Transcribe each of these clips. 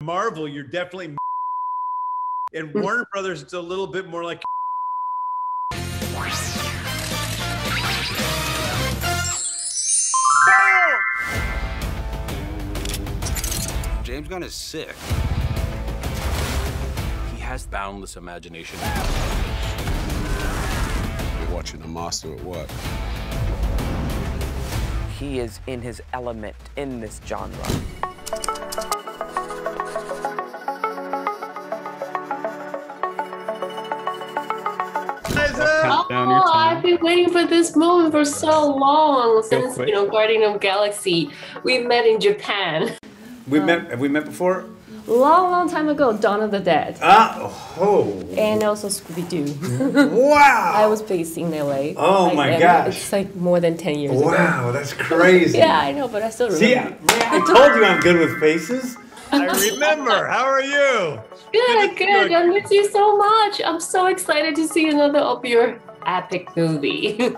Marvel, you're definitely in Warner Brothers, it's a little bit more like James Gunn is sick. He has boundless imagination. You're watching a master at work. He is in his element in this genre. Oh, I've been waiting for this moment for so long since, you know, Guardian of the Galaxy. We met in Japan. Have we met before? Long time ago, Dawn of the Dead. And also Scooby-Doo. Wow! I was based in LA. Oh my gosh. It's like more than 10 years ago. Wow, that's crazy. Yeah, I know, but I still remember. See, man, I told you I'm good with faces. I remember. How are you? Good. I miss you so much. I'm so excited to see another of your epic movie.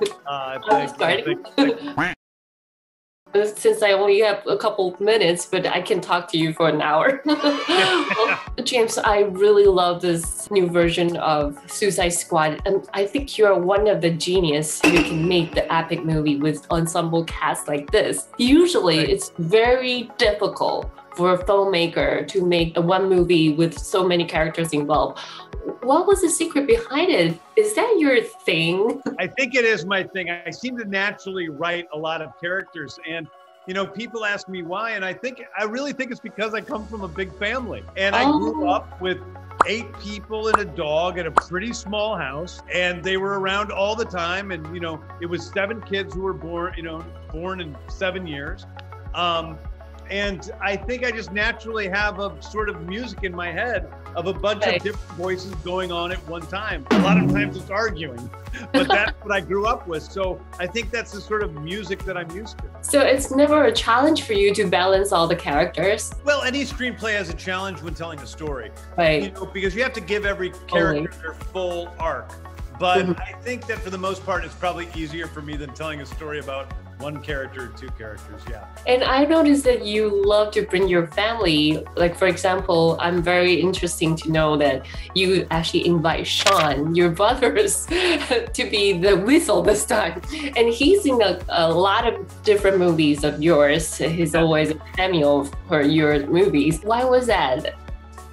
Since I only have a couple of minutes, but I can talk to you for an hour. Well, James, I really love this new version of Suicide Squad. And I think you're one of the genius who can make the epic movie with ensemble cast like this. Usually, it's very difficult for a filmmaker to make one movie with so many characters involved. What was the secret behind it? Is that your thing? I think it is my thing. I seem to naturally write a lot of characters, and you know, people ask me why, and I really think it's because I come from a big family, and I grew up with 8 people and a dog in a pretty small house, and they were around all the time. And you know, it was 7 kids who were born in 7 years. And I think I just naturally have a sort of music in my head of a bunch of different voices going on at one time. A lot of times it's arguing, but that's what I grew up with. So I think that's the sort of music that I'm used to. So it's never a challenge for you to balance all the characters? Well, any screenplay has a challenge when telling a story. Right. You know, because you have to give every character their full arc. But I think that for the most part, it's probably easier for me than telling a story about 1 character or 2 characters, yeah. And I noticed that you love to bring your family. Like, for example, I'm very interesting to know that you actually invite Sean, your brothers, to be the whistle this time. And he's in a lot of different movies of yours. He's always a cameo for your movies. Why was that?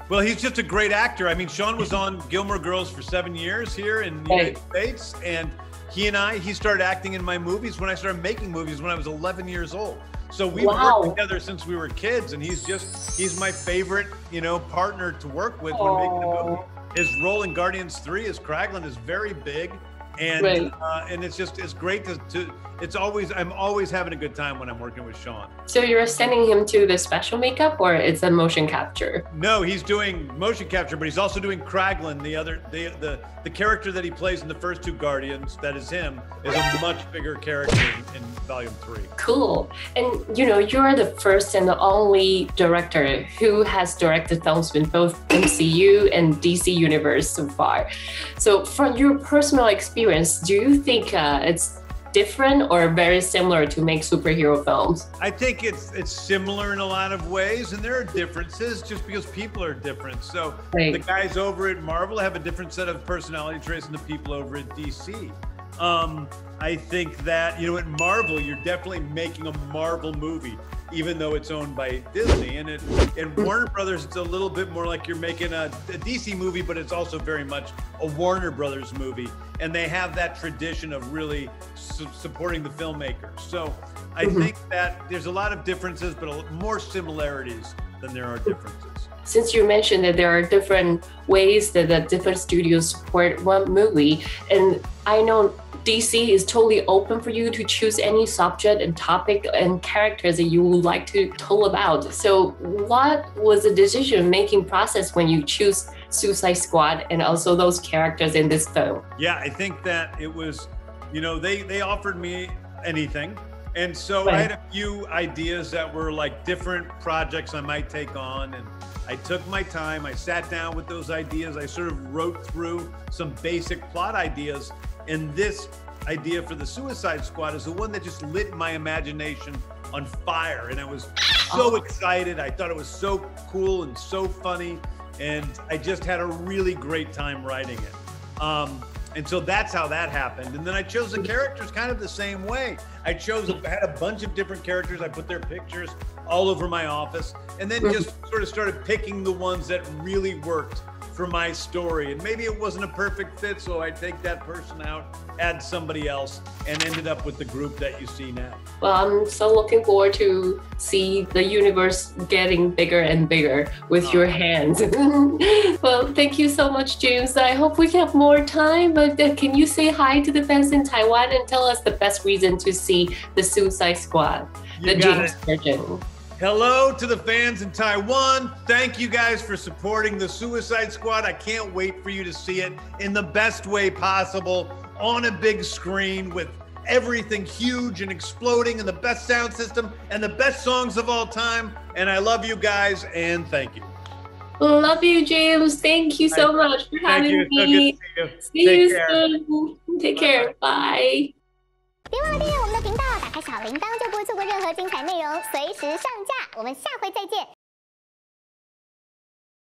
Well, he's just a great actor. I mean, Sean was on Gilmore Girls for 7 years here in the United States, and he started acting in my movies when I started making movies when I was 11 years old. So we've worked together since we were kids, and he's my favorite, you know, partner to work with when making a movie. His role in Guardians 3 as Kraglin is very big, and it's great I'm always having a good time when I'm working with Sean. So you're sending him to the special makeup, or it's a motion capture? No, he's doing motion capture, but he's also doing Kraglin, the character that he plays in the first 2 Guardians, that is him, is a much bigger character in Volume 3. Cool. And you know, you're the first and the only director who has directed films with both MCU and DC universe so far. So from your personal experience, do you think it's different or very similar to make superhero films? I think it's similar in a lot of ways, and there are differences just because people are different. So the guys over at Marvel have a different set of personality traits than the people over at DC. I think that, you know, at Marvel, you're definitely making a Marvel movie, even though it's owned by Disney. And in Warner Brothers, it's a little bit more like you're making a DC movie, but it's also very much a Warner Brothers movie. And they have that tradition of really supporting the filmmakers. So I think that there's a lot of differences, but more similarities than there are differences. Since you mentioned that there are different ways that the different studios support one movie, and I know DC is totally open for you to choose any subject and topic and characters that you would like to tell about. So what was the decision-making process when you choose Suicide Squad and also those characters in this film? Yeah, I think that it was, you know, they offered me anything. And so I had a few ideas that were like different projects I might take on, and I took my time. I sat down with those ideas. I sort of wrote through some basic plot ideas, and this idea for the Suicide Squad is the one that just lit my imagination on fire. And I was so excited. I thought it was so cool and so funny. And I just had a really great time writing it. And so that's how that happened. And then I chose the characters kind of the same way. I had a bunch of different characters. I put their pictures all over my office and then just sort of started picking the ones that really worked for my story. And maybe it wasn't a perfect fit, so I take that person out, add somebody else, and ended up with the group that you see now. Well, I'm so looking forward to see the universe getting bigger and bigger with your hands. Well, thank you so much, James. I hope we have more time, but can you say hi to the fans in Taiwan and tell us the best reason to see the Suicide Squad, the James version? Hello to the fans in Taiwan. Thank you guys for supporting the Suicide Squad. I can't wait for you to see it in the best way possible on a big screen with everything huge and exploding and the best sound system and the best songs of all time. And I love you guys and thank you. Love you, James. Thank you so much for having me. See you soon. Take care. Bye. 别忘了订阅我们的频道，打开小铃铛就不会错过任何精彩内容，随时上架。我们下回再见。